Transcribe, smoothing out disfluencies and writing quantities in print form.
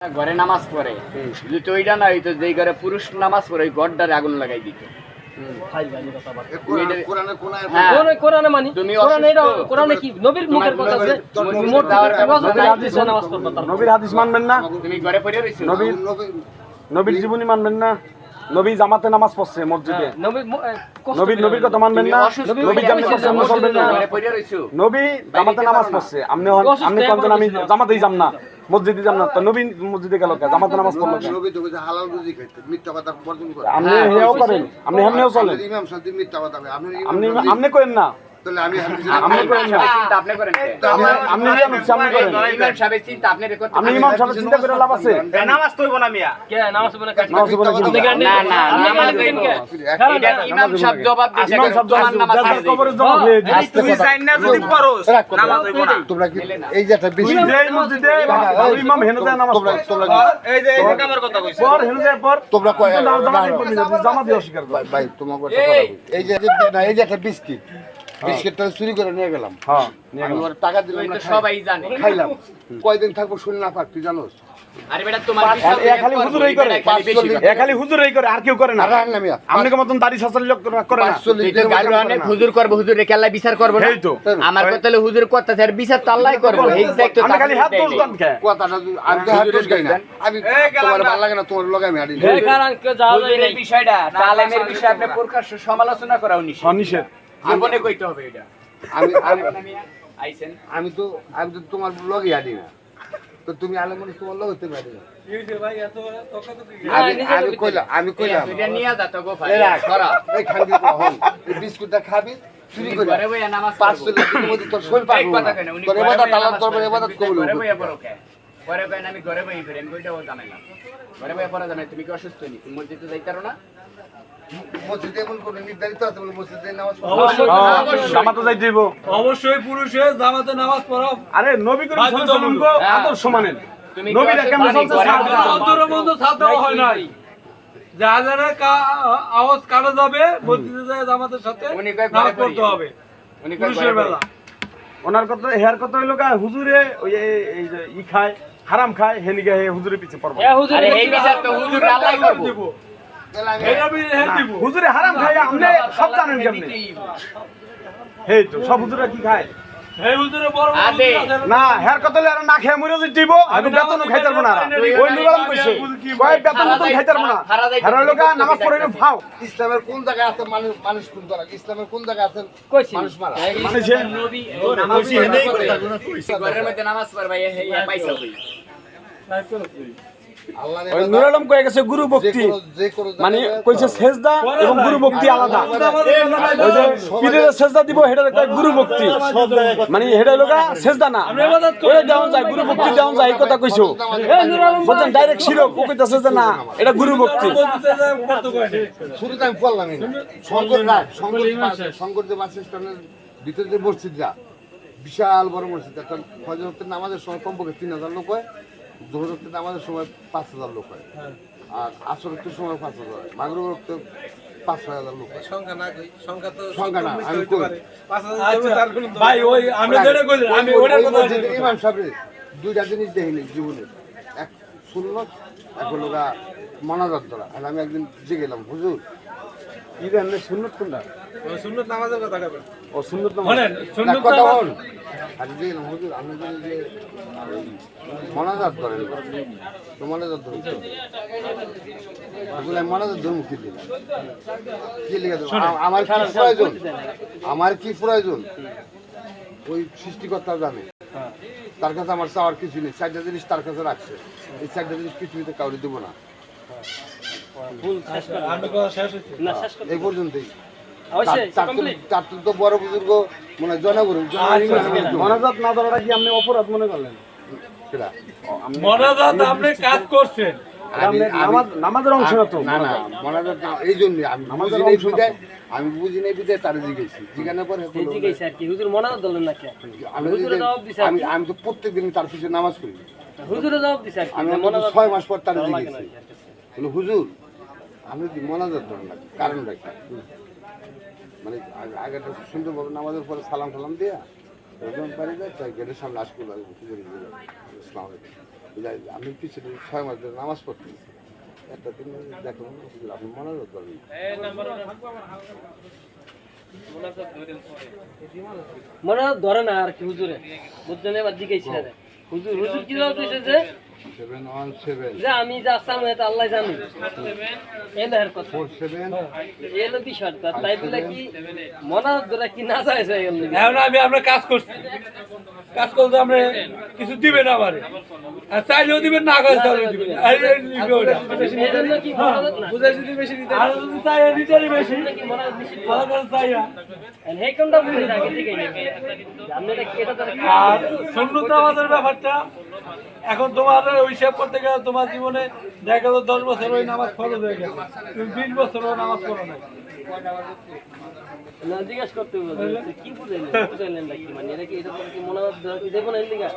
ঘরে নামাজ পড়ে যদি তো ওইটা না হইতো যে ঘরে পুরুষ নামাজ পড়ে ওই ঘরটারে আগুন লাগাই দিত। নবীর হাদিস মানবেন না, তুমি ঘরে পড়ে রইছো, নবীর জীবনী মানবেন না, নবী জামাতে নামাজ পড়ছে মসজিদে, নবীর কথা মানবেন না, নবী জামাতে চলবেন না, নবী জামাতে নামাজ পড়ছে আপনি কোনজন আমি জামাতেই যাম না, মসজিদে যাম না, তো নবী মসজিদে গেল কে? জামাতে নামাজ পড়লো কেন? নবী তো বলে হালাল রুজি খাইতে, মিথ্যা কথা বর্জন করে। আপনি হেও করেন, আপনি হেমনেও চলেন, ইমাম সাহেব মিথ্যা কথা বলে। আপনি করেন না, তাহলে আমি আপনি করেন না, আপনি করেন আপনি করেন, ইমাম সাহেবের চিন্তা আপনি রেকর্ড আপনি ইমাম সাহেব চিন্তা করে লাভ আছে? নামাজ তো হইব না মিয়া, কে নামাজ হইব না, নামাজ হইব না, না নামাজ হইব এটা ইমাম সাহেব জবাব দিতে, ইমাম সাহেব তোমার নামাজ যার কবরে জবাব দিয়ে তুই জান না যদি পড়োস নামাজ হইব না। তোমরা কি এই যে একটা তুই যে মসজিদে ইমাম হেন যায় নামাজ পড়ে, এই যে এটা আমার কথা কইছ পর হেন যায় পর তোমরা কয় জামাতে অস্বীকার করে। ভাই তোমার কথা বলো। এই যে না এই যে একটা বিস্কিটটা চুরি করে নিয়ে গেলাম, হ্যাঁ আমি ওর টাকা দিলাম ওই না, তো সবাই জানে। খাইলাম, কয়দিন থাকবো শুনি না পাক, তুই জানোস? আরে বেটা তোমার খালি হুজুরই করে, খালি হুজুরই করে, আর কেউ করে না। আর না মিয়া আপনাকে মতন দাড়ি সাসার লোক করে না। হুজুর করবো, হুজুরে কেল্লা বিচার করবো না। এই তো আমার কথা হলো হুজুর করতেছে আর বিচার তো আল্লাহ করবো। এই দায়িত্ব আপনি খালি হাত দোষ দেন কে? কথাটা আমি তো হাত দোষ গাই না, আমি তোমার ভালো লাগে না, তোমার লগে আমি হাঁটি না। হুজুরের বিষয়টা তালেমের বিষয় আপনি প্রকাশ্য সমালোচনা করাও নিষেধ। জীবনে কইতে হবে এটা। আইছেন আমি তো তোমার লগে হাঁটি না, তো তুমি আলে মনে তোমার লগে হতে পারি না। আমি কইলাম এটা নিয়ে যা তো গো ভাই এই রাখ, করা এই খাবি তখন এই বিস্কুটটা খাবি চুরি করে ঘরে বইয়া নামাজ 500 টাকার মধ্যে তোর শরীর এক পাবো কথা না, কেন উনি তোর এবাদত আল্লাহ তোর এবাদত কবুল ঘরে হবে। বইয়া পড়ো কে? ঘরে বইয়া আমি ঘরে বই করি, আমি কইটাও জানাই না। ঘরে বইয়া পড়া জানাই, তুমি কি অসুস্থ নি? তুমি মসজিদে যাইতারো না? মসজিদে এমন কোনো নির্ধারিত আছে বলে মসজিদে নামাজ জামাতে যাই দিব অবশ্যই পুরুষে জামাতে নামাজ পড়া। আরে নবী করিম সাল্লাল্লাহু আলাইহি ওয়াসাল্লাম আদর্শ মানেন। তুমি নবীরা কেমন চলছে অন্তরবন্ধ ছাত্র হয় নাই, যারা আওয়াজ কাটা যাবে মসজিদে যায় জামাতের সাথে উনি কয় নামাজ ঘরে পড়তে পড়ি। হবে উনি কয় পুরুষের ঘরে বেলা। ওনার কথা হেয়ার কথা হইলো গা হুজুরে ওই এই যে ই খায় হারাম খায় হেনিকে হে হুজুরের পিছে পড়ব। আরে এই বিচার তো হুজুর আল্লাহ করব। হুজুরে হারাম খায় আপনি সব জানেন কেমনে? এই তো সব হুজুরা কি খায়? এই হুজুরে বড় বড় আদে। হুজুর আছে না হেয়ার কথা হইলো আর না খেয়ে মরে যাইব আমি বেতন খাইতার না। ওই নুরাম কইছে কয় বেতন মতন খাইতার না। হেরা লোকা নামাজ পড়ে না ফাও। ইসলামের কোন জায়গায় আছে মানুষ কোন করা, ইসলামের কোন জায়গায় আছে মানুষ মারা? মানুষে নবী নামাজ ঘরের মধ্যে নামাজ পড়বা এই পয়সা কই? আল্লাহ ওই নুরাম কয়ে গেছে গুরু ভক্তি মানে কইছে সেজদা এবং গুরু ভক্তি আলাদা। ওই যে পীরের সেজদা দিব হেডা কয় গুরু ভক্তি মানে হেডা লোকা সেজদা না ওরে দেওয়া যায় গুরু ভক্তি দেওয়া যায় এই কথা কইছো বলেন ডাইরেক্ট শিরক ও কইতাছে যে না এটা গুরু ভক্তি। শুরুতে আমি বললাম শঙ্কর যে বাস স্ট্যান্ডের ভিতরে যে মসজিদটা বিশাল বড় মসজিদ, এখন ফজর ওয়াক্তের নামাজের সময় কমপক্ষে 3000 লোক হয়, যোহর ওয়াক্তের নামাজের সময় 5000 লোক হয়, আর আসর ওয়াক্তের সময় 5000 হয়, মাগরিব ওয়াক্তে 5-6,000 লোক হয়। সংখ্যা না আমি কই ভাই ওই আমি যেটা কইলাম আমি ওটার কথা বলছি। ইমাম সাহেব দুইটা জিনিস দেখিনি জীবনে, এক সুন্নত এক হলো মনাজাত ধরা। আর আমি একদিন গেলাম হুজুর ইবেন সুন্নাত কোনটা? ওই সুন্নাত নামাজের কথা কইবেন। ও সুন্নাত নামাজ শুনেন সুন্নাত কথা নামাজ বল, আর গেলাম হুজুর আমি বলি যে মনাজাত ধরেন তো মনাজাত ধরেন বলে মনাজাত ধরুন কি দিন কি লিখে দেবো? আমার কি প্রয়োজন ওই সৃষ্টিকর্তা জানে, তার কাছে আমার চাওয়ার কিছু নেই। 4টা জিনিস তার কাছে রাখছে, এই 4টা জিনিস পৃথিবীতে কাউরে দেবো না। এই পর্যন্তই। তার তো বড় বুজুর্গ মনে হয় জনগণ মনাজাত না ধরাটা কি আপনি অপরাধ মনে করলেন? মনাজাত আপনি কাজ করছেন, নামাজের অংশ না তো। না না মনাজাত না, এই জন্য আমি বুঝি নাই বিদায়, আমি বুঝি নাই বিদায় তারা জিজ্ঞেসি জিজ্ঞানোর পরে আমি তো প্রত্যেকদিন তার পিছনে নামাজ পড়ি, আমি 6 মাস পর তারা জিজ্ঞেসি হুজুর আপনি কি মনাজাত ধরেন না, কারণটা কি? মানে আগে সুন্দরভাবে নামাজের পরে সালাম টালাম দিয়া পারি যায় তাই গেটের সামনে আসবো ইসলাম আমি পিছনে 6 মাস ধরে নামাজ পড়তেছি, একটা দিন দেখলাম আপনি মনে করবেন মনে ধরে না আর কি হুজুরে বুঝছেন এবার জিজ্ঞেস করে হুজুর হুজুর কি বলতেছে যে 717 যে আমি যা চাম এটা আল্লাহ জানি এর কথা 47 এলো বিষয়টা তাই বলে কি মনে ধরে কি না যায় যায় এমনি এখন আমরা কাজ করছি, কাজ করতে আমরা কিছু দিবেন আমারে, আর চাইলেও দিবেন, না করে চাইলেও দিবেন। এজন্য কি মনে না বুঝাইছি তুমি বেশি দিতে, আর যদি চাই নিতেই বেশি, কি মনে বেশি ভালো করে চাই না। হে কোনটা বুঝে থাকে ঠিক আছে আপনি এটা কি এটা ধরে আর সুন্নত নামাজের ব্যাপারটা এখন তোমার ওই হিসাব করতে গেলে তোমার জীবনে দেখা গেল 10 বছর ওই নামাজ ফরজ হয়ে গেছে, তুমি 20 বছর ওই নামাজ পড়ো না। না জিজ্ঞাসা করতে বলছে কি বুঝাইলেন বুঝাইলেন নাকি মানে এটা কি এটা কি মনে হয় দেবো না এর লিগা